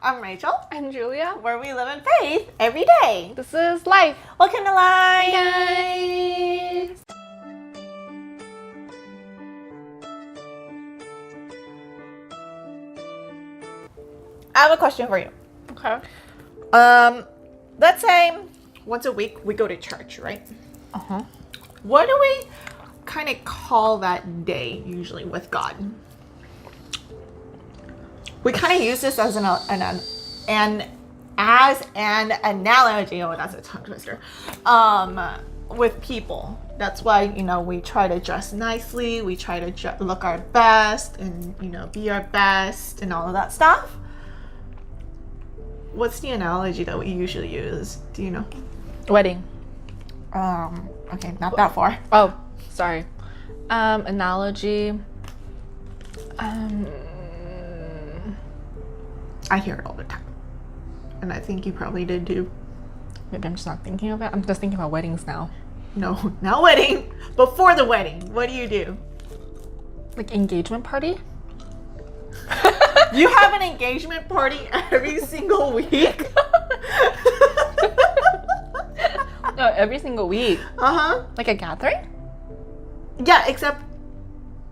I'm Rachel, I'm Julia. where we live in faith every day. This is Life. Welcome to Life. Hey guys. I have a question for you. Okay. Let's say once a week we go to church, right? Uh-huh. What do we kind of call that day usually with God? We kind of use this as an analogy. Oh, that's a tongue twister. With people. That's why, we try to dress nicely. We try to look our best and, be our best and all of that stuff. What's the analogy that we usually use? Do you know? Wedding. Okay, not that far. Oh, sorry. Analogy. I hear it all the time. And I think you probably did too. Maybe I'm just not thinking of it. I'm just thinking about weddings now. No, not wedding. Before the wedding, what do you do? Like engagement party? You have an engagement party every single week? No, every single week. Uh-huh. Like a gathering? Yeah, except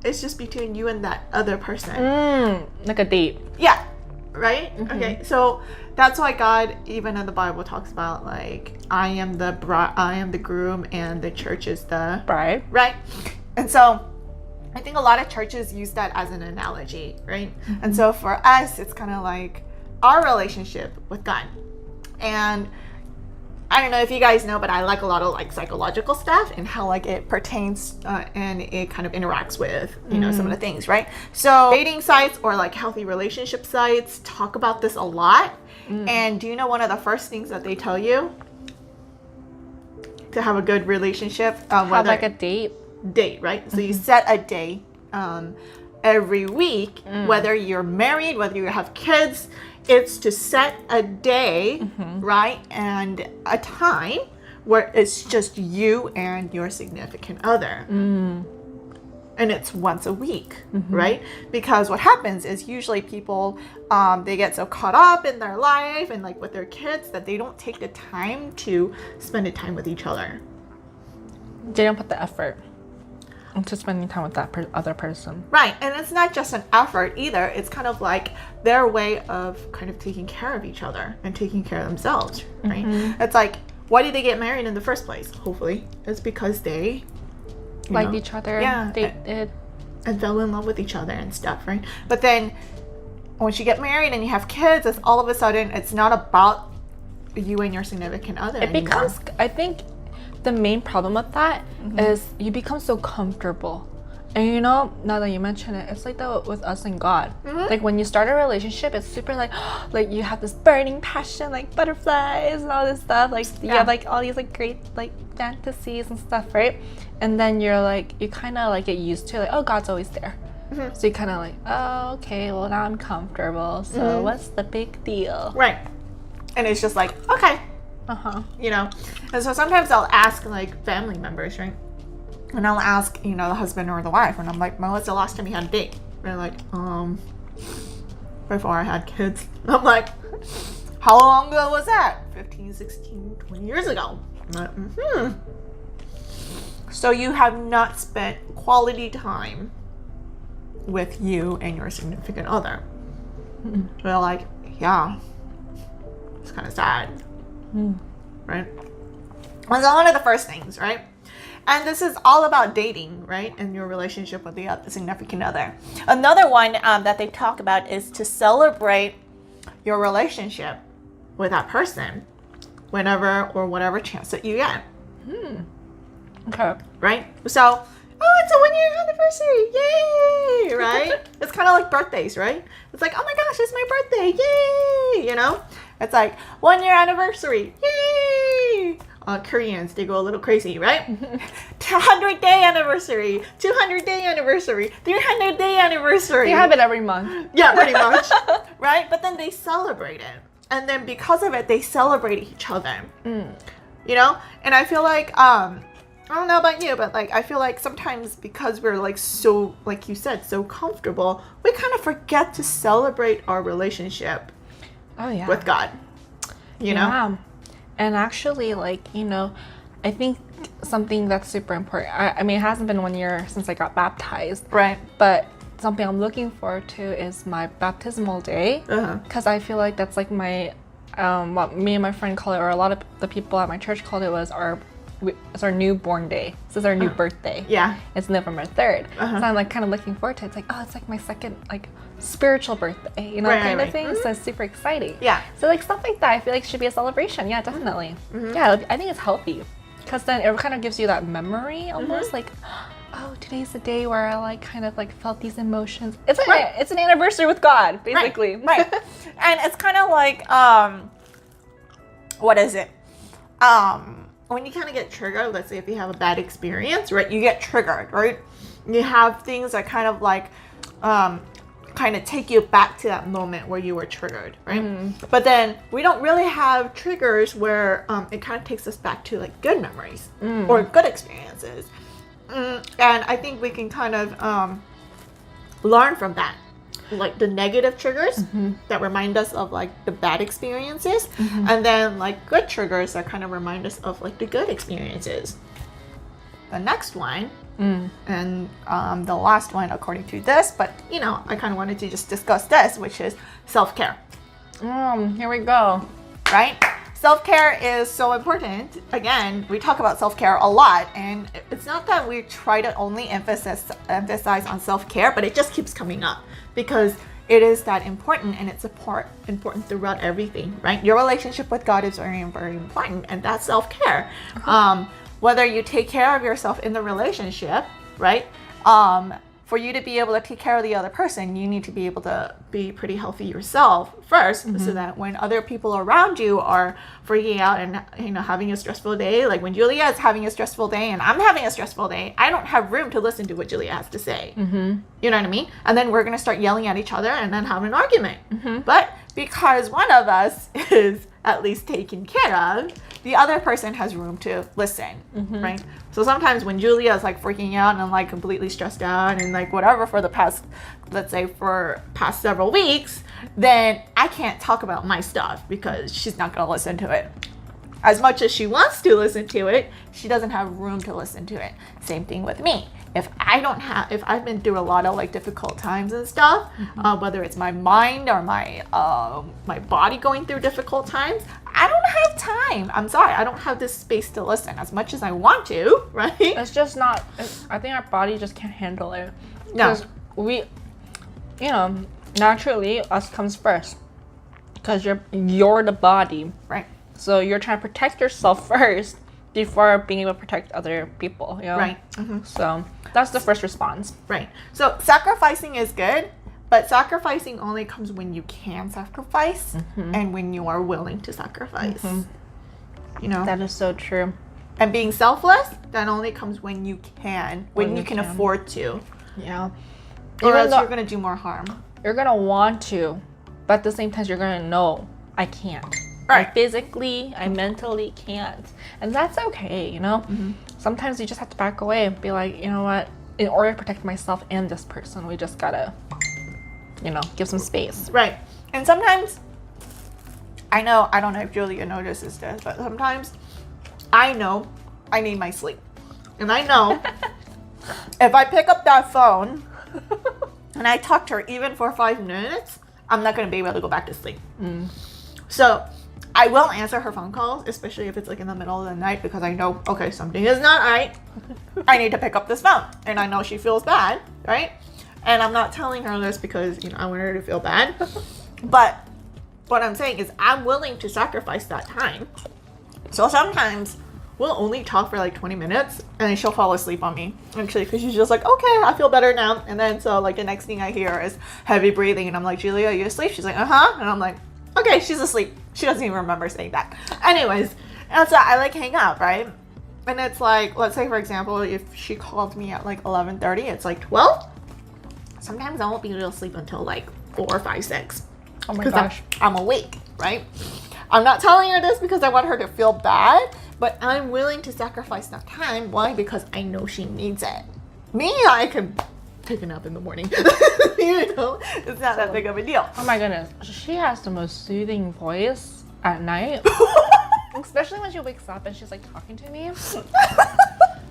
it's just between you and that other person. Like a date. Yeah. Right? Mm-hmm. Okay, so that's why God, even in the Bible, talks about like, I am the groom and the church is the bride. Right? And so I think a lot of churches use that as an analogy, right? Mm-hmm. And so for us, it's kind of like our relationship with God. And I don't know if you guys know, but I like a lot of like psychological stuff and how like it pertains and it kind of interacts with, some of the things, right? So dating sites or like healthy relationship sites talk about this a lot. And do you know one of the first things that they tell you to have a good relationship? Have like a date, right? So you set a day every week, whether you're married, whether you have kids. It's to set a day, right? And a time where it's just you and your significant other. And it's once a week, right? Because what happens is usually people, they get so caught up in their life and like with their kids that they don't take the time to spend the time with each other. They don't put the effort into spending time with that other person. Right. And it's not just an effort either. It's kind of like their way of kind of taking care of each other and taking care of themselves, right? It's like, why did they get married in the first place? Hopefully it's because they liked each other. Yeah. They did. And fell in love with each other and stuff, right? But then once you get married and you have kids, it's all of a sudden, it's not about you and your significant other It becomes, I think, the main problem with that is you become so comfortable. And now that you mention it, it's like that with us and God. Like when you start a relationship, it's super like you have this burning passion, like butterflies and all this stuff. Like you have like all these like great like fantasies and stuff, right? And then you're like, you kind of like get used to like, oh, God's always there. So you kind of like, oh, okay, well now I'm comfortable. So what's the big deal? Right. And it's just like, okay. And so sometimes I'll ask like family members, right? And I'll ask, the husband or the wife, and I'm like, well, what's the last time you had a date? They're like, before I had kids. I'm like, how long ago was that? 15, 16, 20 years ago. I'm like, So you have not spent quality time with you and your significant other. They're like, yeah, it's kind of sad. Right? That's one of the first things, right? And this is all about dating, right? And your relationship with the significant other. Another one that they talk about is to celebrate your relationship with that person whenever or whatever chance that you get. Okay. Right? So, it's a 1-year anniversary. Yay! Right? It's kind of like birthdays, right? It's like, oh my gosh, it's my birthday. Yay! It's like 1-year anniversary. Yay! Koreans, they go a little crazy, right? 100-day anniversary, 200-day anniversary, 300-day anniversary. You have it every month. Yeah, pretty much. Right? But then they celebrate it. And then because of it, they celebrate each other. And I feel like, I don't know about you, but like I feel like sometimes because we're like so, like you said, so comfortable, we kind of forget to celebrate our relationship. Oh, yeah. with God. You know? Yeah. And actually, like, you know, I think something that's super important. I mean, it hasn't been 1 year since I got baptized. Right. But something I'm looking forward to is my baptismal day. Because I feel like that's like my, what me and my friend call it, or a lot of the people at my church called it, was it's our newborn day. This is our new birthday. Yeah. It's November 3rd. So I'm like kind of looking forward to it. It's like, oh, it's like my second like spiritual birthday, you know, kind of thing. So it's super exciting. Yeah. So like stuff like that, I feel like should be a celebration. Yeah, definitely. Yeah, I think it's healthy because then it kind of gives you that memory almost like, oh, today's the day where I like kind of like felt these emotions. It's an anniversary with God, basically. Right. And it's kind of like, what is it? When you kind of get triggered, let's say if you have a bad experience, right? You get triggered, right? You have things that kind of like, kind of take you back to that moment where you were triggered, right? But then we don't really have triggers where it kind of takes us back to like good memories or good experiences. And I think we can kind of learn from that, like the negative triggers that remind us of like the bad experiences, and then like good triggers that kind of remind us of like the good experiences. The next one, and the last one according to this, but you know, I kind of wanted to just discuss this, which is self-care. Here we go. Right? Self-care is so important. Again, we talk about self-care a lot, and it's not that we try to only emphasize on self-care, but it just keeps coming up because it is that important, and it's important throughout everything, right? Your relationship with God is very, very important, and that's self-care. Whether you take care of yourself in the relationship, right? For you to be able to take care of the other person, you need to be able to be pretty healthy yourself first, so that when other people around you are freaking out and, you know, having a stressful day, like when Julia is having a stressful day and I'm having a stressful day, I don't have room to listen to what Julia has to say. You know what I mean? And then we're gonna start yelling at each other and then have an argument. But because one of us is at least taken care of, the other person has room to listen, right? So sometimes when Julia is like freaking out and like completely stressed out and like whatever for the past, let's say for past several weeks, then I can't talk about my stuff because she's not gonna listen to it. As much as she wants to listen to it, she doesn't have room to listen to it. Same thing with me. If I've been through a lot of like difficult times and stuff, whether it's my mind or my body going through difficult times, I don't have time. I'm sorry, I don't have this space to listen as much as I want to, right? It's just not. I think our body just can't handle it. No. Because we, you know, naturally us comes first. Because you're the body. Right. So you're trying to protect yourself first before being able to protect other people, you know? Right. So that's the first response. Right. So sacrificing is good, but sacrificing only comes when you can sacrifice and when you are willing to sacrifice. You know? That is so true. And being selfless, that only comes when you can, when you can afford to. Yeah. Or else you're going to do more harm. You're going to want to, but at the same time, you're going to know, I can't. Right. I physically, I mentally can't. And that's okay, you know? Sometimes you just have to back away and be like, you know what? In order to protect myself and this person, we just gotta, you know, give some space. Right. And sometimes, I don't know if Julia notices this, but sometimes I know I need my sleep. And I know if I pick up that phone and I talk to her even for 5 minutes, I'm not going to be able to go back to sleep. So I will answer her phone calls, especially if it's like in the middle of the night, because I know, okay, something is not right. I need to pick up this phone. And I know she feels bad, right? And I'm not telling her this because, you know, I want her to feel bad. But what I'm saying is I'm willing to sacrifice that time. So sometimes we'll only talk for like 20 minutes and then she'll fall asleep on me. Actually, because she's just like, okay, I feel better now. And then so like the next thing I hear is heavy breathing. And I'm like, Julia, are you asleep? She's like, uh-huh. And I'm like, okay, she's asleep. She doesn't even remember saying that. Anyways, and so I like hang up, right? And it's like, let's say for example, if she called me at like 11:30, it's like 12. Sometimes I won't be able to sleep until like 4, 5, 6. Oh my gosh. I'm awake, right? I'm not telling her this because I want her to feel bad, but I'm willing to sacrifice that time. Why? Because I know she needs it. Me, I can take a nap in the morning. You know, it's not that big of a deal. Oh my goodness, she has the most soothing voice at night. Especially when she wakes up and she's like talking to me.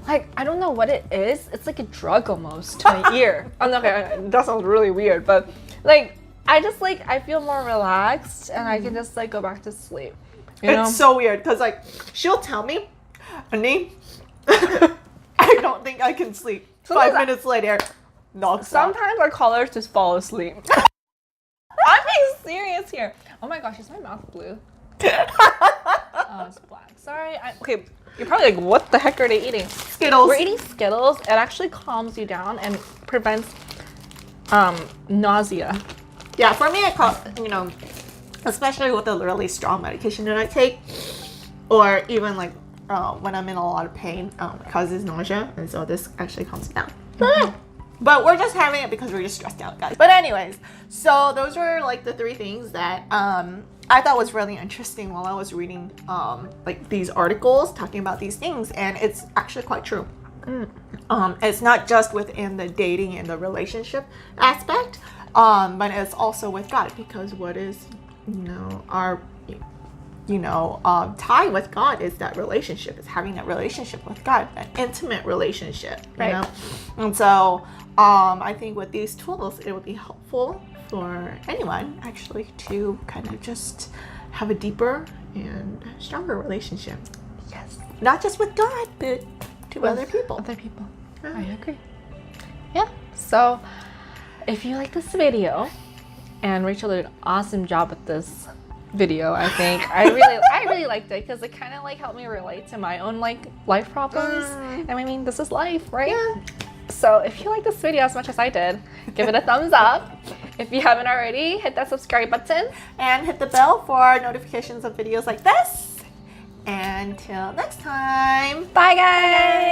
Like, I don't know what it is. It's like a drug almost to my ear. Oh, okay, that sounds really weird, but like, I just like, I feel more relaxed and I can just like go back to sleep. You know? It's so weird because like she'll tell me, Ani, I don't think I can sleep. Sometimes 5 minutes later, knocks out. Sometimes our callers just fall asleep. I'm being serious here. Oh my gosh, is my mouth blue? Oh, it's black. Sorry. Okay, you're probably like, what the heck are they eating? Skittles. We're eating Skittles. It actually calms you down and prevents nausea. Yeah, for me, you know, especially with the really strong medication that I take, or even like when I'm in a lot of pain, it causes nausea, and so this actually calms me down. But we're just having it because we're just stressed out, guys. But anyways, so those were like the 3 things that I thought was really interesting while I was reading like these articles talking about these things, and it's actually quite true. It's not just within the dating and the relationship aspect, but it's also with God, because what is, you know, our tie with God is that relationship, is having that relationship with God, that intimate relationship, you Right. know? And so I think with these tools, it would be helpful for anyone actually to kind of just have a deeper and stronger relationship. Yes. Not just with God, but to other people. Other people. I agree. Yeah. So, if you like this video, and Rachel did an awesome job with this video, I think I really liked it because it kind of like helped me relate to my own like life problems. And I mean, this is life, right? Yeah. So if you like this video as much as I did, give it a thumbs up. If you haven't already, hit that subscribe button. And hit the bell for notifications of videos like this. Until next time. Bye guys!